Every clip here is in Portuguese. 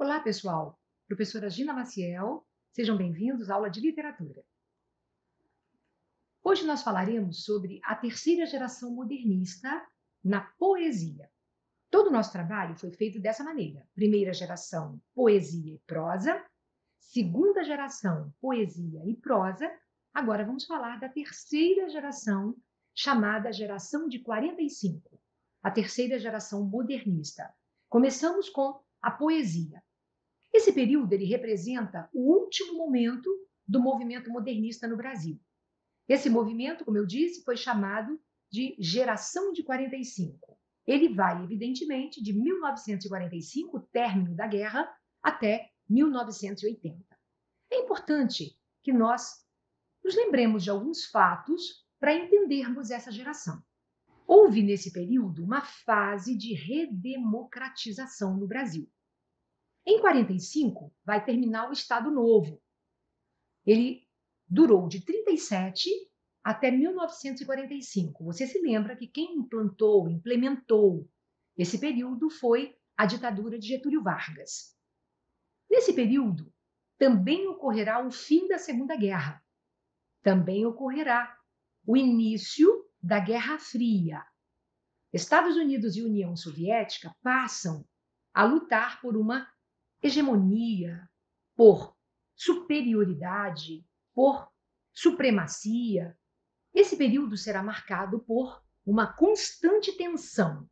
Olá, pessoal. Professora Gina Maciel, sejam bem-vindos à aula de literatura. Hoje nós falaremos sobre a terceira geração modernista na poesia. Todo o nosso trabalho foi feito dessa maneira. Primeira geração, poesia e prosa. Segunda geração, poesia e prosa. Agora vamos falar da terceira geração, chamada geração de 45, a terceira geração modernista. Começamos com a poesia. Esse período ele representa o último momento do movimento modernista no Brasil. Esse movimento, como eu disse, foi chamado de Geração de 45. Ele vai, evidentemente, de 1945, término da guerra, até 1980. É importante que nós nos lembremos de alguns fatos para entendermos essa geração. Houve, nesse período, uma fase de redemocratização no Brasil. Em 45, vai terminar o Estado Novo. Ele durou de 37 até 1945. Você se lembra que quem implementou esse período foi a ditadura de Getúlio Vargas. Nesse período, também ocorrerá o fim da Segunda Guerra. Também ocorrerá o início da Guerra Fria. Estados Unidos e União Soviética passam a lutar por uma hegemonia, por superioridade, por supremacia. Esse período será marcado por uma constante tensão.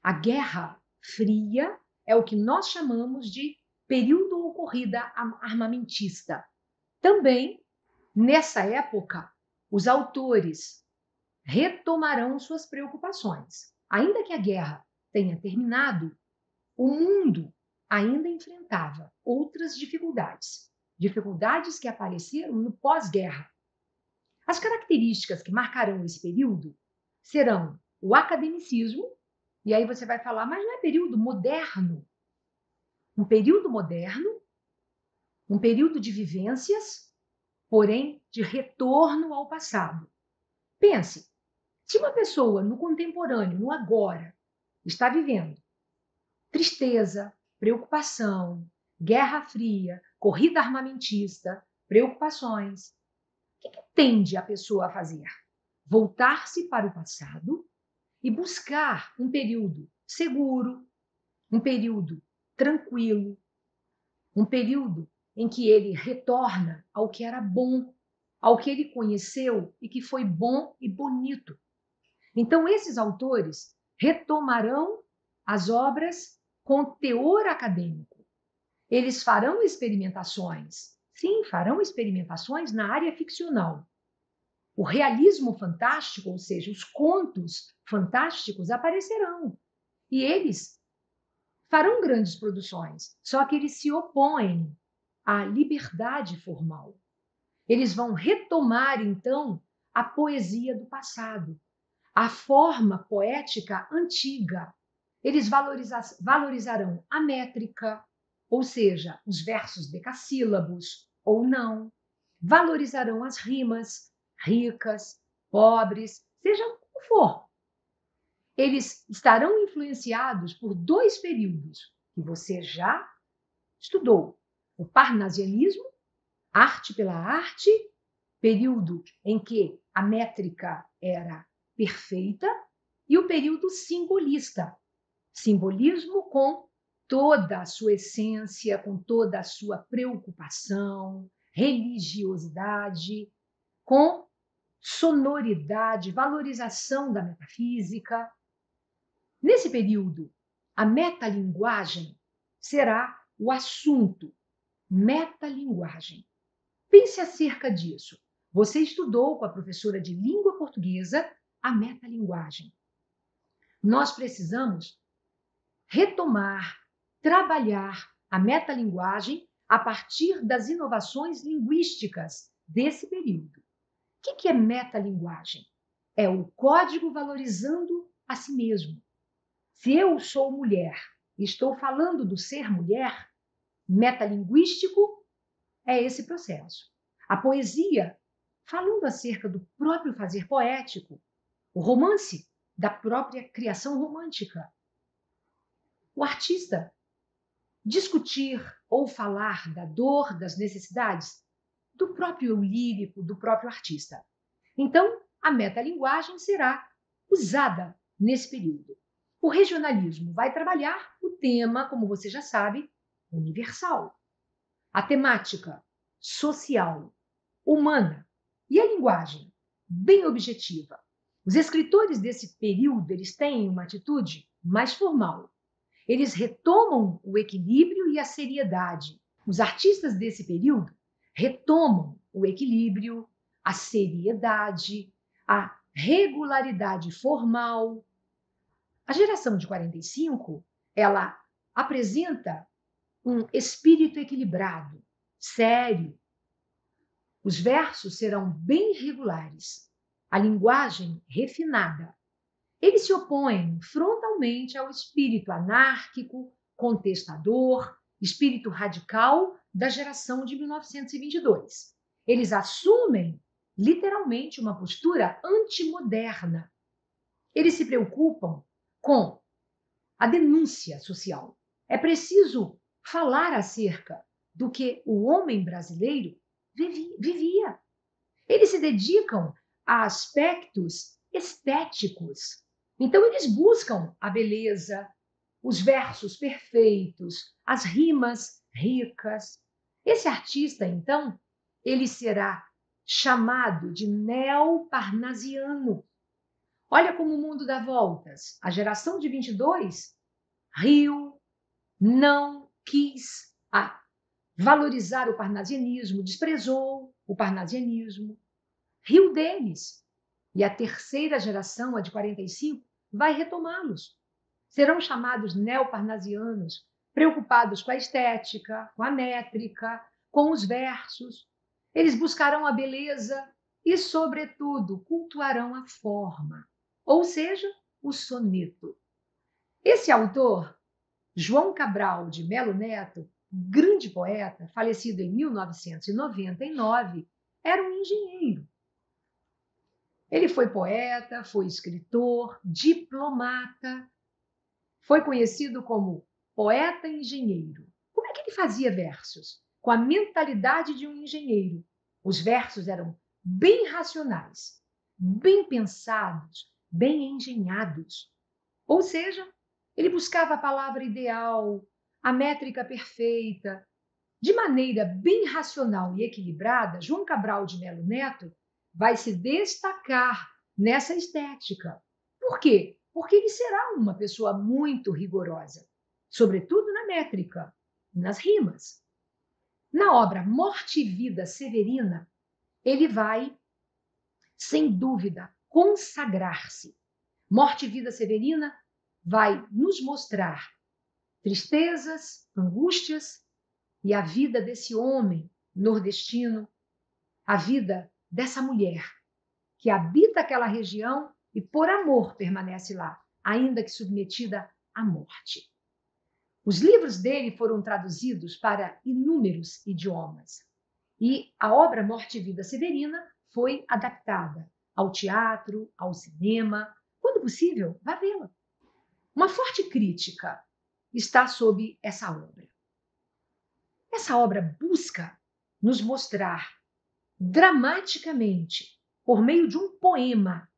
A Guerra Fria é o que nós chamamos de período ou corrida armamentista. Também, nessa época, os autores retomarão suas preocupações. Ainda que a guerra tenha terminado, o mundo ainda enfrentava outras dificuldades, dificuldades que apareceram no pós-guerra. As características que marcarão esse período serão o academicismo, e aí você vai falar, mas não é período moderno? Um período moderno, um período de vivências, porém de retorno ao passado. Pense, se uma pessoa no contemporâneo, no agora, está vivendo tristeza, preocupação, guerra fria, corrida armamentista, preocupações. O que tende a pessoa a fazer? Voltar-se para o passado e buscar um período seguro, um período tranquilo, um período em que ele retorna ao que era bom, ao que ele conheceu e que foi bom e bonito. Então, esses autores retomarão as obras com teor acadêmico. Eles farão experimentações. Sim, farão experimentações na área ficcional. O realismo fantástico, ou seja, os contos fantásticos aparecerão. E eles farão grandes produções, só que eles se opõem à liberdade formal. Eles vão retomar, então, a poesia do passado, a forma poética antiga. Eles valorizarão a métrica, ou seja, os versos decassílabos ou não. Valorizarão as rimas, ricas, pobres, seja como for. Eles estarão influenciados por dois períodos que você já estudou. O parnasianismo, arte pela arte, período em que a métrica era perfeita, e o período simbolista, simbolismo com toda a sua essência, com toda a sua preocupação, religiosidade, com sonoridade, valorização da metafísica. Nesse período, a metalinguagem será o assunto. Metalinguagem. Pense acerca disso. Você estudou com a professora de língua portuguesa a metalinguagem. Nós precisamos retomar, trabalhar a metalinguagem a partir das inovações linguísticas desse período. O que é metalinguagem? É o código valorizando a si mesmo. Se eu sou mulher e estou falando do ser mulher, metalinguístico é esse processo. A poesia, falando acerca do próprio fazer poético, o romance, da própria criação romântica. O artista discutir ou falar da dor, das necessidades do próprio eu lírico, do próprio artista. Então, a metalinguagem será usada nesse período. O regionalismo vai trabalhar o tema, como você já sabe, universal. A temática social, humana e a linguagem bem objetiva. Os escritores desse período, eles têm uma atitude mais formal. Eles retomam o equilíbrio e a seriedade. Os artistas desse período retomam o equilíbrio, a seriedade, a regularidade formal. A geração de 45, ela apresenta um espírito equilibrado, sério. Os versos serão bem regulares, a linguagem refinada. Eles se opõem frontalmente ao espírito anárquico, contestador, espírito radical da geração de 1922. Eles assumem, literalmente, uma postura antimoderna. Eles se preocupam com a denúncia social. É preciso falar acerca do que o homem brasileiro vivia. Eles se dedicam a aspectos estéticos. Então, eles buscam a beleza, os versos perfeitos, as rimas ricas. Esse artista, então, ele será chamado de neoparnasiano. Olha como o mundo dá voltas. A geração de 22 riu, não quis valorizar o parnasianismo, desprezou o parnasianismo, riu deles. E a terceira geração, a de 45, vai retomá-los. Serão chamados neoparnasianos, preocupados com a estética, com a métrica, com os versos. Eles buscarão a beleza e, sobretudo, cultuarão a forma, ou seja, o soneto. Esse autor, João Cabral de Melo Neto, grande poeta, falecido em 1999, era um engenheiro. Ele foi poeta, foi escritor, diplomata, foi conhecido como poeta engenheiro. Como é que ele fazia versos? Com a mentalidade de um engenheiro. Os versos eram bem racionais, bem pensados, bem engenhados. Ou seja, ele buscava a palavra ideal, a métrica perfeita. De maneira bem racional e equilibrada, João Cabral de Melo Neto vai se destacar nessa estética. Por quê? Porque ele será uma pessoa muito rigorosa, sobretudo na métrica, nas rimas. Na obra Morte e Vida Severina, ele vai, sem dúvida, consagrar-se. Morte e Vida Severina vai nos mostrar tristezas, angústias e a vida desse homem nordestino, a vida dessa mulher que habita aquela região e por amor permanece lá, ainda que submetida à morte. Os livros dele foram traduzidos para inúmeros idiomas e a obra Morte e Vida Severina foi adaptada ao teatro, ao cinema. Quando possível, vá vê-la. Uma forte crítica está sob essa obra. Essa obra busca nos mostrar dramaticamente, por meio de um poema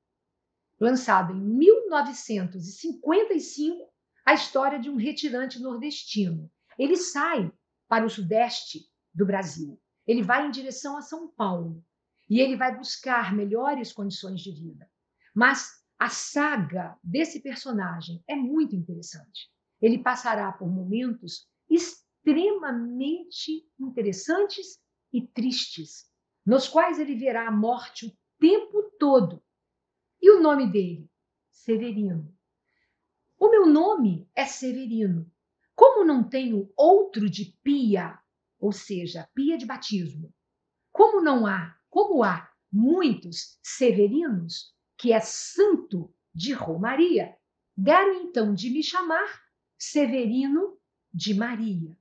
lançado em 1955, a história de um retirante nordestino. Ele sai para o sudeste do Brasil. Ele vai em direção a São Paulo e ele vai buscar melhores condições de vida. Mas a saga desse personagem é muito interessante. Ele passará por momentos extremamente interessantes e tristes, nos quais ele verá a morte o tempo todo. E o nome dele? Severino. O meu nome é Severino. Como não tenho outro de pia, ou seja, pia de batismo, como há muitos Severinos, que é santo de Romaria, deram então de me chamar Severino de Maria.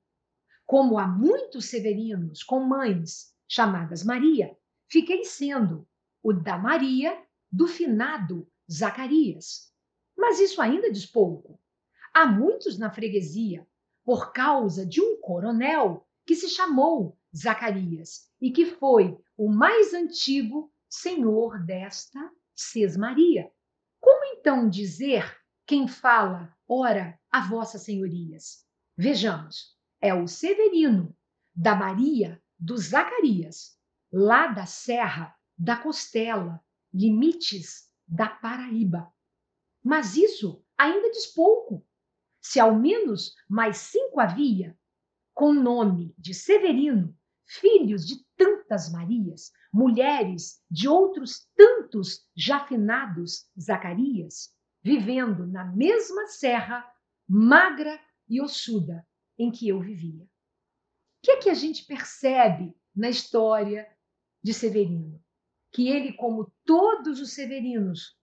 Como há muitos severinos com mães chamadas Maria, fiquei sendo o da Maria do finado Zacarias. Mas isso ainda diz pouco. Há muitos na freguesia por causa de um coronel que se chamou Zacarias e que foi o mais antigo senhor desta sesmaria. Como então dizer quem fala, ora, a vossas senhorias? Vejamos, é o Severino, da Maria do Zacarias, lá da Serra da Costela, limites da Paraíba. Mas isso ainda diz pouco. Se ao menos mais 5 havia, com nome de Severino, filhos de tantas Marias, mulheres de outros tantos já finados Zacarias, vivendo na mesma serra magra e ossuda em que eu vivia. O que é que a gente percebe na história de Severino? Que ele, como todos os severinos,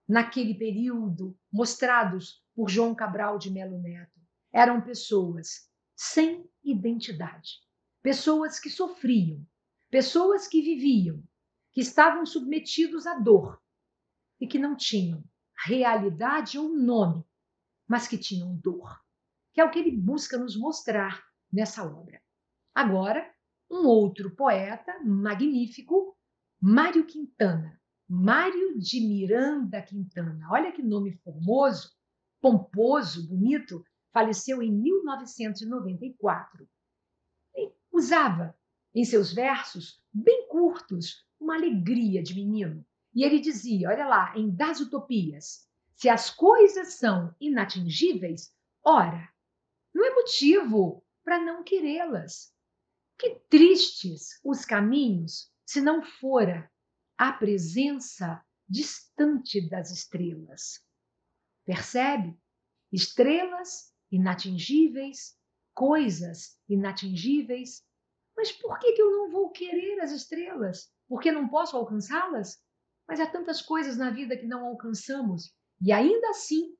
naquele período mostrados por João Cabral de Melo Neto, eram pessoas sem identidade, pessoas que sofriam, pessoas que viviam, que estavam submetidos à dor e que não tinham realidade ou nome, mas que tinham dor, que é o que ele busca nos mostrar nessa obra. Agora, um outro poeta magnífico, Mário Quintana. Mário de Miranda Quintana. Olha que nome formoso, pomposo, bonito. Faleceu em 1994. E usava em seus versos, bem curtos, uma alegria de menino. E ele dizia, olha lá, em Das Utopias, se as coisas são inatingíveis, ora, não é motivo para não querê-las. Que tristes os caminhos, se não fora a presença distante das estrelas. Percebe? Estrelas inatingíveis, coisas inatingíveis. Mas por que eu não vou querer as estrelas? Porque não posso alcançá-las? Mas há tantas coisas na vida que não alcançamos. E ainda assim,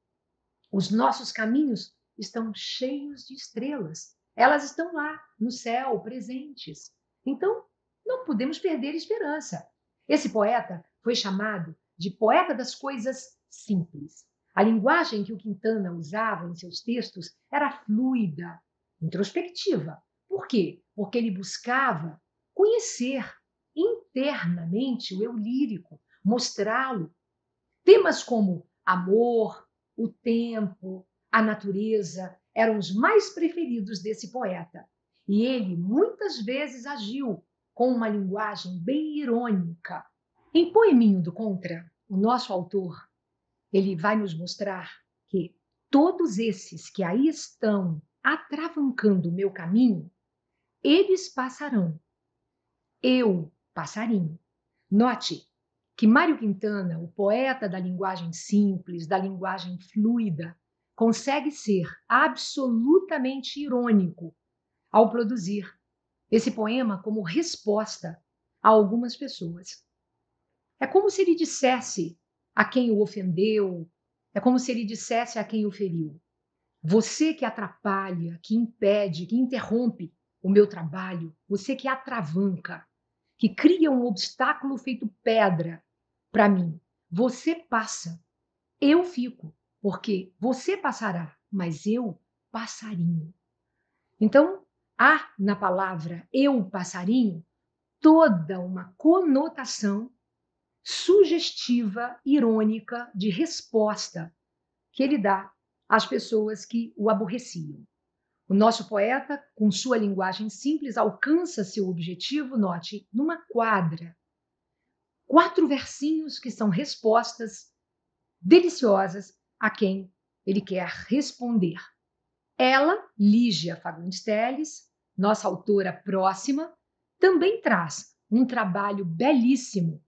os nossos caminhos estão cheios de estrelas. Elas estão lá, no céu, presentes. Então, não podemos perder esperança. Esse poeta foi chamado de poeta das coisas simples. A linguagem que o Quintana usava em seus textos era fluida, introspectiva. Por quê? Porque ele buscava conhecer internamente o eu lírico, mostrá-lo. Temas como amor, o tempo, a natureza eram os mais preferidos desse poeta. E ele muitas vezes agiu com uma linguagem bem irônica. Em Poeminho do Contra, o nosso autor, ele vai nos mostrar que todos esses que aí estão atravancando o meu caminho, eles passarão. Eu, passarinho. Note que Mário Quintana, o poeta da linguagem simples, da linguagem fluida, consegue ser absolutamente irônico ao produzir esse poema como resposta a algumas pessoas. É como se ele dissesse a quem o ofendeu, é como se ele dissesse a quem o feriu: você que atrapalha, que impede, que interrompe o meu trabalho, você que atravanca, que cria um obstáculo feito pedra para mim, você passa, eu fico, porque você passará, mas eu passarinho. Então, há na palavra eu passarinho toda uma conotação sugestiva, irônica, de resposta que ele dá às pessoas que o aborreciam. O nosso poeta, com sua linguagem simples, alcança seu objetivo, note, numa quadra. 4 versinhos que são respostas deliciosas a quem ele quer responder. Ela, Lígia Fagundes Telles, nossa autora próxima, também traz um trabalho belíssimo.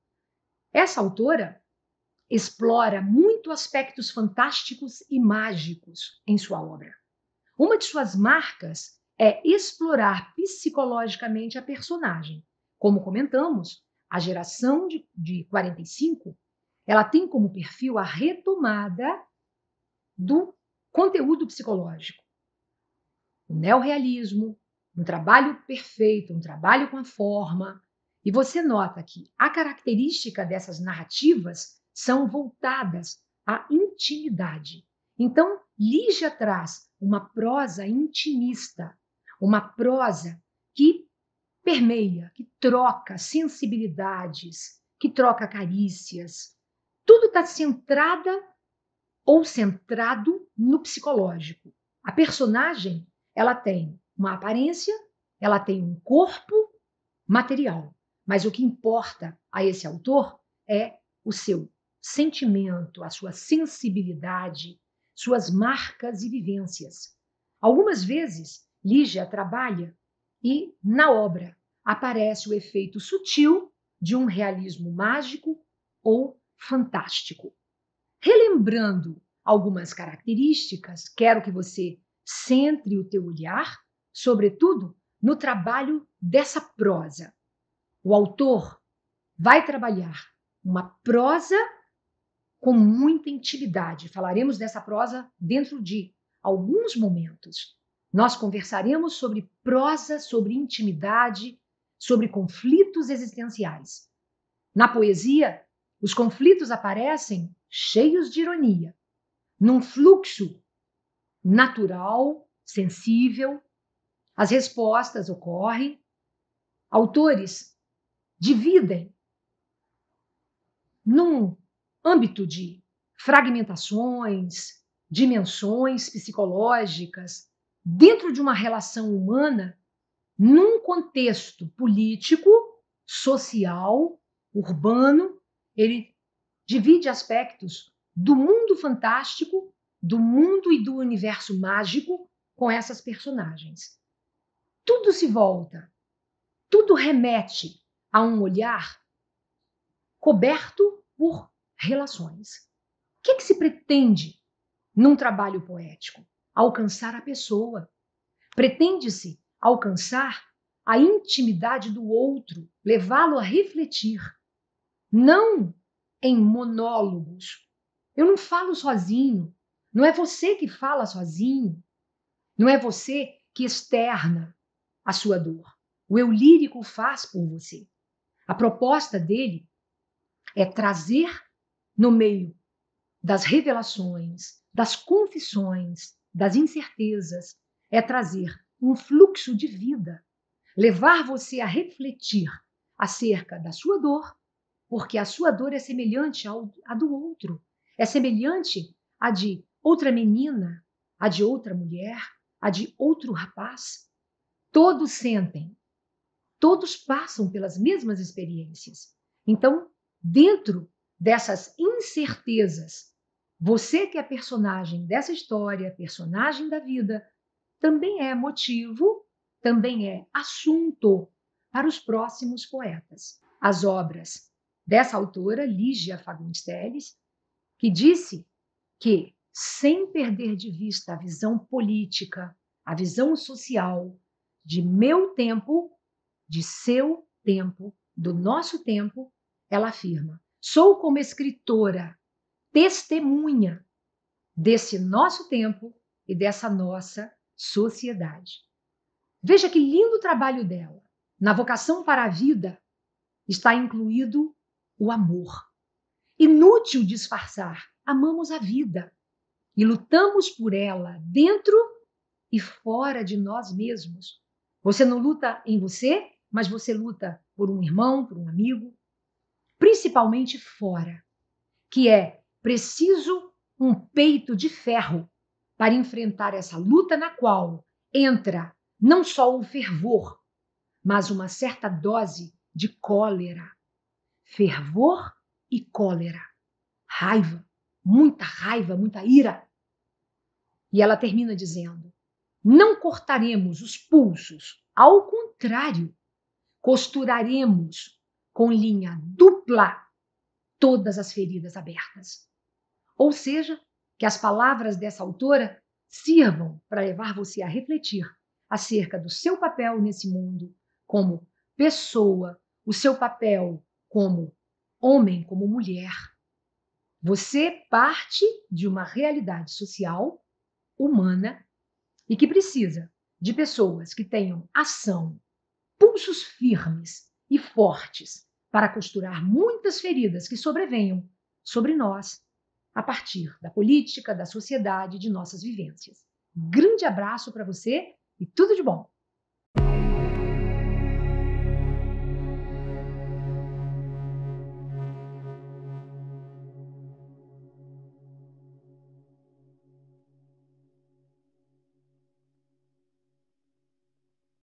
Essa autora explora muito aspectos fantásticos e mágicos em sua obra. Uma de suas marcas é explorar psicologicamente a personagem. Como comentamos, a geração de 45, ela tem como perfil a retomada do conteúdo psicológico. O neorrealismo, um trabalho perfeito, um trabalho com a forma. E você nota que a característica dessas narrativas são voltadas à intimidade. Então, Lígia traz uma prosa intimista, uma prosa que permeia, que troca sensibilidades, que troca carícias. Tudo está centrada ou centrado no psicológico. A personagem, ela tem uma aparência, ela tem um corpo material, mas o que importa a esse autor é o seu sentimento, a sua sensibilidade, suas marcas e vivências. Algumas vezes, Lígia trabalha e, na obra, aparece o efeito sutil de um realismo mágico ou fantástico. Relembrando algumas características, quero que você centre o teu olhar, sobretudo, no trabalho dessa prosa. O autor vai trabalhar uma prosa com muita intimidade. Falaremos dessa prosa dentro de alguns momentos. Nós conversaremos sobre prosa, sobre intimidade, sobre conflitos existenciais. Na poesia, os conflitos aparecem cheios de ironia, num fluxo natural, sensível. As respostas ocorrem. Autores dividem num âmbito de fragmentações, dimensões psicológicas, dentro de uma relação humana, num contexto político, social, urbano. Ele divide aspectos do mundo fantástico, do mundo e do universo mágico com essas personagens. Tudo se volta, tudo remete a um olhar coberto por relações. O que se pretende num trabalho poético? Alcançar a pessoa. Pretende-se alcançar a intimidade do outro, levá-lo a refletir, não em monólogos. Eu não falo sozinho, não é você que fala sozinho, não é você que externa a sua dor. O eu lírico faz por você. A proposta dele é trazer no meio das revelações, das confissões, das incertezas, é trazer um fluxo de vida, levar você a refletir acerca da sua dor, porque a sua dor é semelhante à do outro, é semelhante à de outra menina, à de outra mulher, à de outro rapaz. Todos sentem, todos passam pelas mesmas experiências. Então, dentro dessas incertezas, você que é personagem dessa história, personagem da vida, também é motivo, também é assunto para os próximos poetas. As obras dessa autora, Lígia Fagundes Telles, que disse que, sem perder de vista a visão política, a visão social de meu tempo, de seu tempo, do nosso tempo, ela afirma: sou como escritora testemunha desse nosso tempo e dessa nossa sociedade. Veja que lindo trabalho dela. Na vocação para a vida está incluído o amor. Inútil disfarçar, amamos a vida e lutamos por ela dentro e fora de nós mesmos. Você não luta em você, mas você luta por um irmão, por um amigo, principalmente fora, que é preciso um peito de ferro para enfrentar essa luta na qual entra não só o fervor, mas uma certa dose de cólera. Fervor e cólera. Raiva, muita ira. E ela termina dizendo: não cortaremos os pulsos, ao contrário, costuraremos com linha dupla todas as feridas abertas. Ou seja, que as palavras dessa autora sirvam para levar você a refletir acerca do seu papel nesse mundo como pessoa, o seu papel como homem, como mulher. Você parte de uma realidade social, humana, e que precisa de pessoas que tenham ação, pulsos firmes e fortes para costurar muitas feridas que sobrevenham sobre nós, a partir da política, da sociedade, de nossas vivências. Grande abraço para você e tudo de bom!